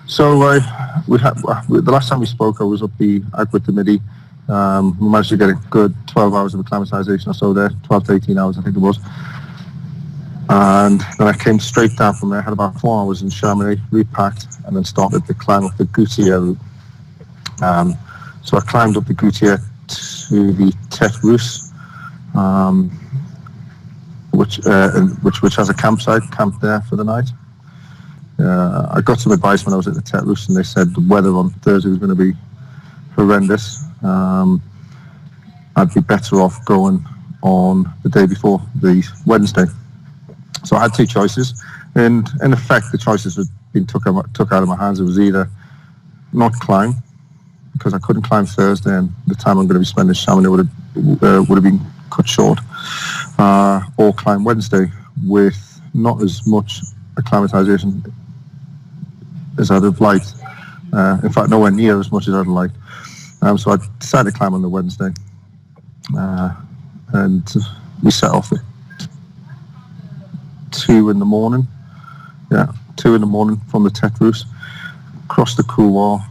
So the last time we spoke, I was up the Agua de Midi. We managed to get a good 12 hours of acclimatization or so there, 12 to 18 hours I think it was. And then I came straight down from there, had about 4 hours in Chamonix, repacked, and then started the climb up the Goutier route. So I climbed up the Goutier to the Tait Rousse, which has a camped there for the night. I got some advice when I was at the Tait Rousse, and they said the weather on Thursday was going to be horrendous. I'd be better off going on the day before, the Wednesday. So I had two choices, and in effect the choices had been took out of my hands. It was either not climb, because I couldn't climb Thursday and the time I'm going to be spending in Chamonix would have been cut short, or climb Wednesday with not as much acclimatization as I'd have liked. In fact, nowhere near as much as I'd liked. So I decided to climb on the Wednesday, and we set off at 2 in the morning. Yeah, 2 in the morning from the Tait Rousse, across the couloir,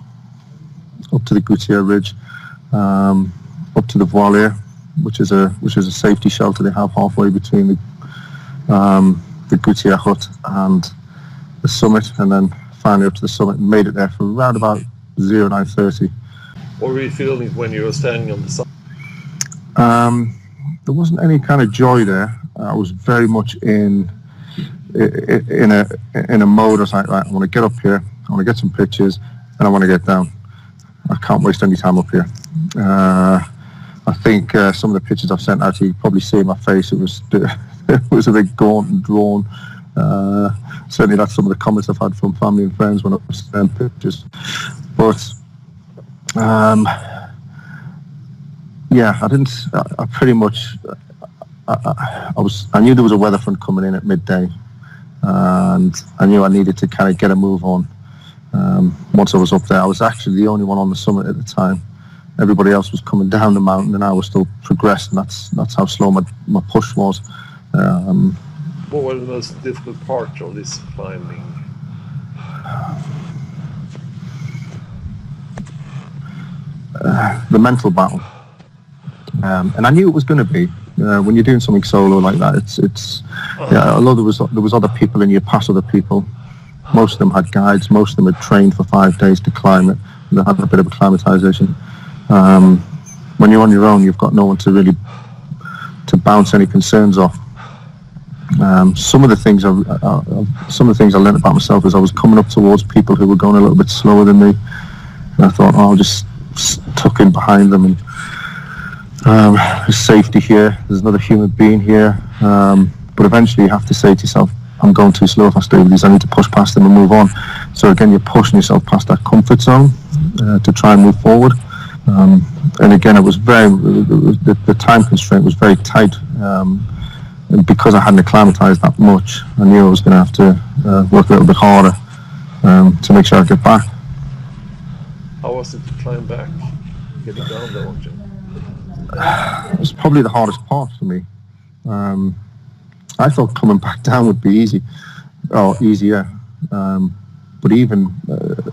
up to the Goutier Ridge, up to the Voilier, which is a safety shelter they have halfway between the Goutier hut and the summit, and then finally up to the summit, and made it there for around about 09:30. What were you feeling when you were standing on the summit? There wasn't any kind of joy there. I was very much in a mode. I was like, right, I want to get up here, I want to get some pictures, and I want to get down. I can't waste any time up here. I think some of the pictures I've sent out to you probably see my face. It was a bit gaunt and drawn. Certainly that's some of the comments I've had from family and friends when I was sending pictures. But yeah, I pretty much, I knew there was a weather front coming in at midday, and I knew I needed to kind of get a move on. Once I was up there, I was actually the only one on the summit at the time. Everybody else was coming down the mountain, and I was still progressing. That's how slow my push was. What was the most difficult part of this climbing? The mental battle, and I knew it was going to be. When you're doing something solo like that, although there was other people and you pass other people. Most of them had guides. Most of them had trained for 5 days to climb it. They had a bit of acclimatization. When you're on your own, you've got no one to bounce any concerns off. Some of the things I learned about myself is I was coming up towards people who were going a little bit slower than me, and I thought, I'll just tuck in behind them, and there's safety here. There's another human being here, but eventually you have to say to yourself, I'm going too slow if I stay with these. I need to push past them and move on. So again, you're pushing yourself past that comfort zone to try and move forward. And again, it was the time constraint was very tight. And because I hadn't acclimatized that much, I knew I was going to have to work a little bit harder to make sure I get back. How was it to climb back, getting down there, wasn't you? It was probably the hardest part for me. I thought coming back down would be easier. But even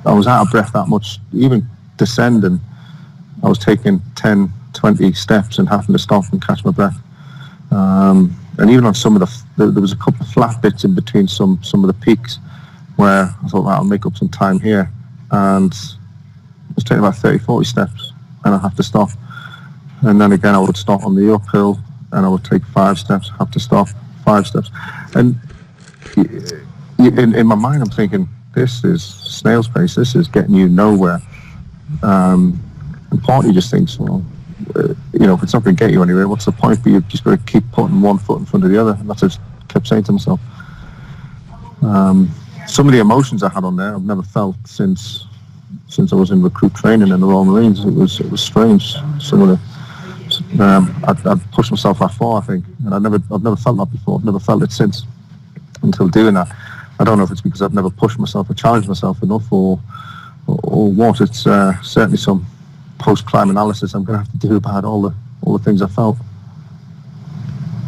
I was out of breath that much. Even descending, I was taking 10, 20 steps and having to stop and catch my breath. And even on some of there was a couple of flat bits in between some of the peaks where I thought, I'll make up some time here. And I was taking about 30, 40 steps, and I'd have to stop. And then again, I would stop on the uphill, and I would take 5 steps, have to stop, 5 steps. And in my mind, I'm thinking, this is snail's pace, this is getting you nowhere. And partly just thinks, well, if it's not going to get you anywhere, what's the point? But you've just got to keep putting one foot in front of the other. And that's what I kept saying to myself. Some of the emotions I had on there, I've never felt since I was in recruit training in the Royal Marines. It was strange. Some of the I'd pushed myself that far, I think, and I've never felt that before. I've never felt it since until doing that. I don't know if it's because I've never pushed myself or challenged myself enough, or what. It's certainly some post-climb analysis I'm going to have to do about all the things I felt.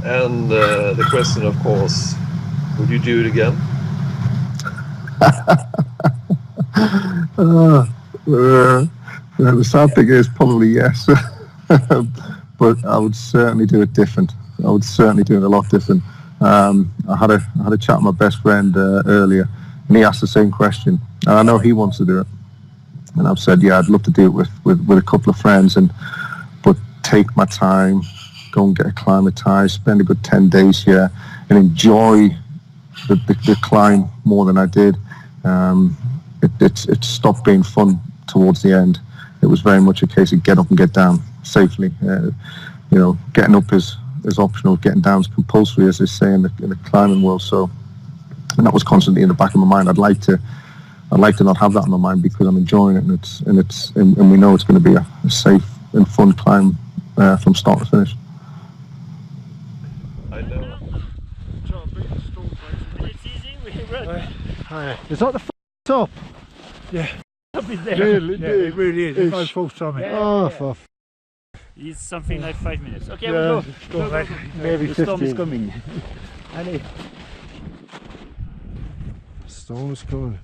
And the question, of course, would you do it again? The sad thing is probably yes, but I would certainly do it different. I would certainly do it a lot different. I had a chat with my best friend earlier, and he asked the same question. And I know he wants to do it, and I've said, yeah, I'd love to do it with a couple of friends, but take my time, go and get acclimatized, spend a good 10 days here, and enjoy the climb more than I did. It stopped being fun towards the end. It was very much a case of get up and get down safely. Getting up is optional, getting down is compulsory, as they say in the climbing world. So, and that was constantly in the back of my mind. I'd like to not have that in my mind because I'm enjoying it, and we know it's going to be a safe and fun climb from start to finish. I know. Is that the top? Yeah. Up is there. Yeah, it really is. There's no false on it. Yeah, oh, for It's something like 5 minutes. Okay, Yeah, we'll go. maybe The storm is 15. coming. Allez. Storm is coming.